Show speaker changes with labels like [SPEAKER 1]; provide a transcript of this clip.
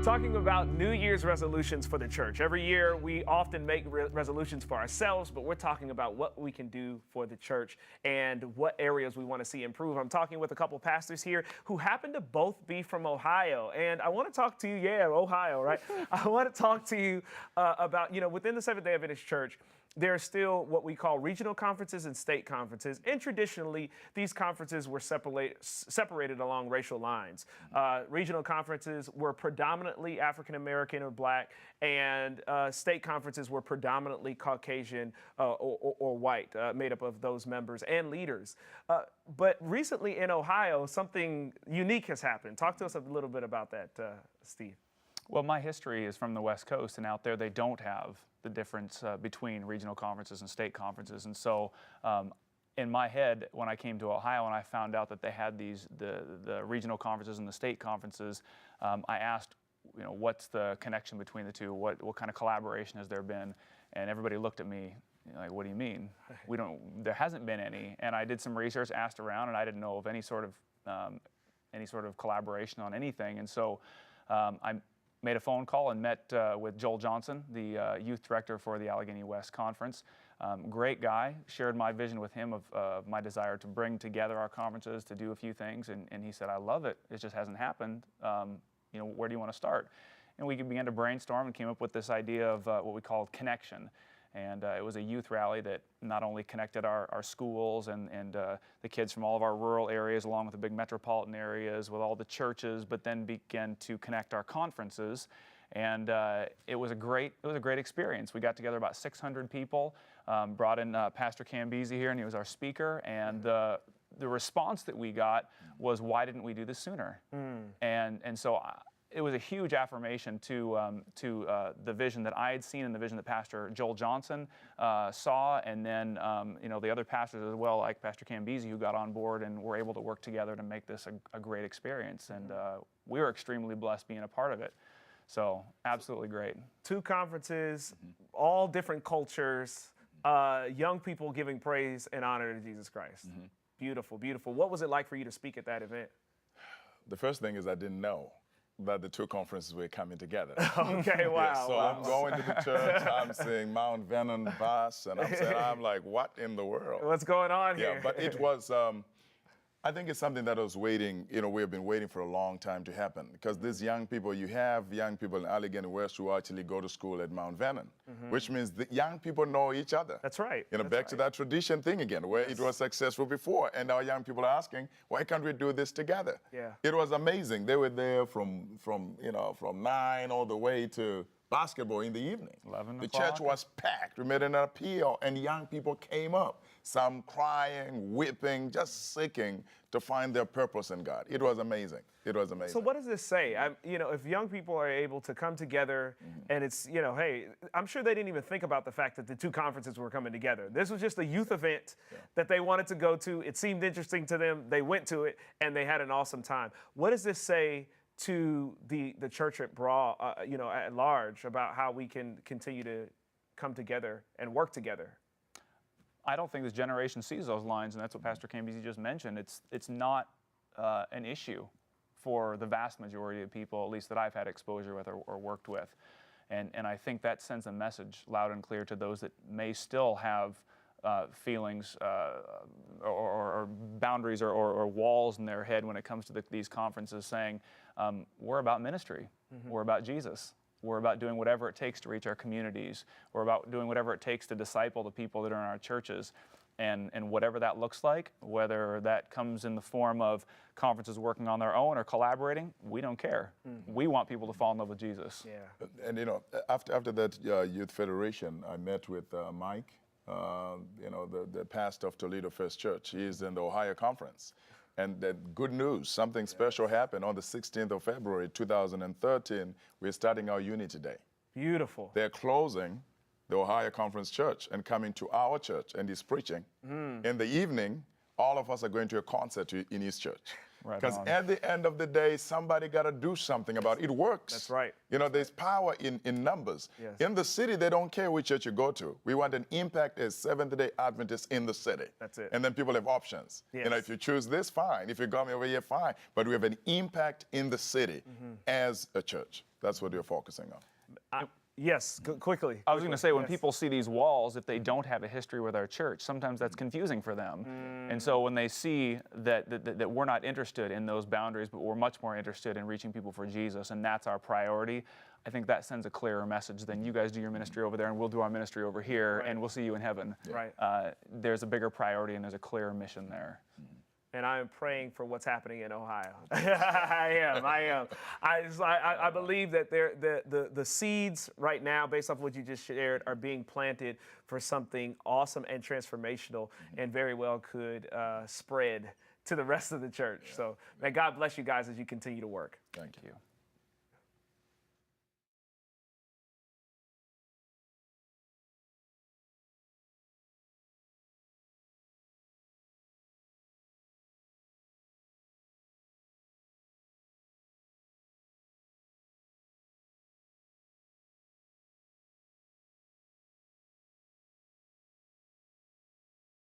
[SPEAKER 1] Talking about New Year's resolutions for the church. Every year we often make resolutions for ourselves, but we're talking about what we can do for the church and what areas we want to see improve. I'm talking with a couple pastors here who happen to both be from Ohio. And I want to talk to you, Ohio, right? I want to talk to you about, within the Seventh-day Adventist Church, there are still what we call regional conferences and state conferences. And traditionally, these conferences were separated along racial lines. Regional conferences were predominantly African-American or Black, and state conferences were predominantly Caucasian or white, made up of those members and leaders. But recently in Ohio, something unique has happened. Talk to us a little bit about that, Steve.
[SPEAKER 2] Well, my history is from the West Coast, and out there they don't have the difference between regional conferences and state conferences. And so in my head, when I came to Ohio and I found out that they had the regional conferences and the state conferences, I asked, what's the connection between the two? What kind of collaboration has there been? And everybody looked at me like, what do you mean? There hasn't been any. And I did some research, asked around, and I didn't know of any sort of collaboration on anything. And so I made a phone call and met with Joel Johnson, the youth director for the Allegheny West Conference. Great guy. Shared my vision with him of my desire to bring together our conferences, to do a few things, and he said, I love it. It just hasn't happened. Where do you want to start? And we began to brainstorm and came up with this idea of what we call connection. And it was a youth rally that not only connected our schools and the kids from all of our rural areas, along with the big metropolitan areas, with all the churches, but then began to connect our conferences. And it was a great experience. We got together about 600 people, brought in Pastor Kambizi here, and he was our speaker. And the response that we got was, why didn't we do this sooner? And so it was a huge affirmation to the vision that I had seen and the vision that Pastor Joel Johnson saw, and then the other pastors as well, like Pastor Kambizi, who got on board and were able to work together to make this a great experience. And we were extremely blessed being a part of it. So absolutely great.
[SPEAKER 1] Two conferences, all different cultures, young people giving praise and honor to Jesus Christ. Beautiful, beautiful. What was it like for you to speak at that event?
[SPEAKER 3] The first thing is I didn't know that the two conferences were coming together.
[SPEAKER 1] Okay, wow.
[SPEAKER 3] Yeah, so
[SPEAKER 1] wow.
[SPEAKER 3] I'm going to the church, I'm seeing Mount Vernon bus, and I'm like, what in the world?
[SPEAKER 1] What's going on here?
[SPEAKER 3] Yeah, but it was, I think it's something that was waiting, we have been waiting for a long time to happen, because these young people, you have young people in Allegheny West who actually go to school at Mount Vernon, which means the young people know each other.
[SPEAKER 1] That's right.
[SPEAKER 3] Back to that tradition thing again, where it was successful before, and our young people are asking, why can't we do this together?
[SPEAKER 1] Yeah.
[SPEAKER 3] It was amazing. They were there from 9 all the way to basketball in the evening.
[SPEAKER 2] 11
[SPEAKER 3] The
[SPEAKER 2] o'clock.
[SPEAKER 3] church was packed. We made an appeal, and young people came up, some crying, weeping, just seeking to find their purpose in God. It was amazing. It was amazing.
[SPEAKER 1] So what does this say? If young people are able to come together and it's, hey, I'm sure they didn't even think about the fact that the two conferences were coming together. This was just a youth event that they wanted to go to. It seemed interesting to them. They went to it and they had an awesome time. What does this say to the church at at large about how we can continue to come together and work together?
[SPEAKER 2] I don't think this generation sees those lines, and that's what Pastor Kambizi just mentioned. It's not an issue for the vast majority of people, at least that I've had exposure with or worked with. And I think that sends a message loud and clear to those that may still have feelings or boundaries or walls in their head when it comes to these conferences, saying, we're about ministry, we're about Jesus. We're about doing whatever it takes to reach our communities. We're about doing whatever it takes to disciple the people that are in our churches. And whatever that looks like, whether that comes in the form of conferences working on their own or collaborating, we don't care. We want people to fall in love with Jesus.
[SPEAKER 1] Yeah.
[SPEAKER 3] And after that Youth Federation, I met with Mike, the pastor of Toledo First Church. He's in the Ohio Conference. And that good news, something special happened on the 16th of February, 2013. We're starting our Unity Day.
[SPEAKER 1] Beautiful.
[SPEAKER 3] They're closing the Ohio Conference Church and coming to our church, and he's preaching. In the evening, all of us are going to a concert in his church. Because at the end of the day, somebody got to do something about it. It works.
[SPEAKER 1] That's right.
[SPEAKER 3] There's power in numbers.
[SPEAKER 1] Yes.
[SPEAKER 3] In the city, they don't care which church you go to. We want an impact as Seventh-day Adventists in the city.
[SPEAKER 1] That's it.
[SPEAKER 3] And then people have options.
[SPEAKER 1] Yes.
[SPEAKER 3] If you choose this, fine. If you come over here, fine. But we have an impact in the city as a church. That's what you're focusing on.
[SPEAKER 1] Yes, quickly.
[SPEAKER 2] I was going to say, when
[SPEAKER 1] Yes.
[SPEAKER 2] people see these walls, if they don't have a history with our church, sometimes that's confusing for them. And so when they see that we're not interested in those boundaries, but we're much more interested in reaching people for Jesus, and that's our priority, I think that sends a clearer message than you guys do your ministry over there and we'll do our ministry over here, and we'll see you in heaven.
[SPEAKER 1] Right.
[SPEAKER 2] There's a bigger priority and there's a clearer mission there.
[SPEAKER 1] And I am praying for what's happening in Ohio. I am. I believe that the seeds right now, based off what you just shared, are being planted for something awesome and transformational, and very well could spread to the rest of the church. So may God bless you guys as you continue to work.
[SPEAKER 3] Thank you.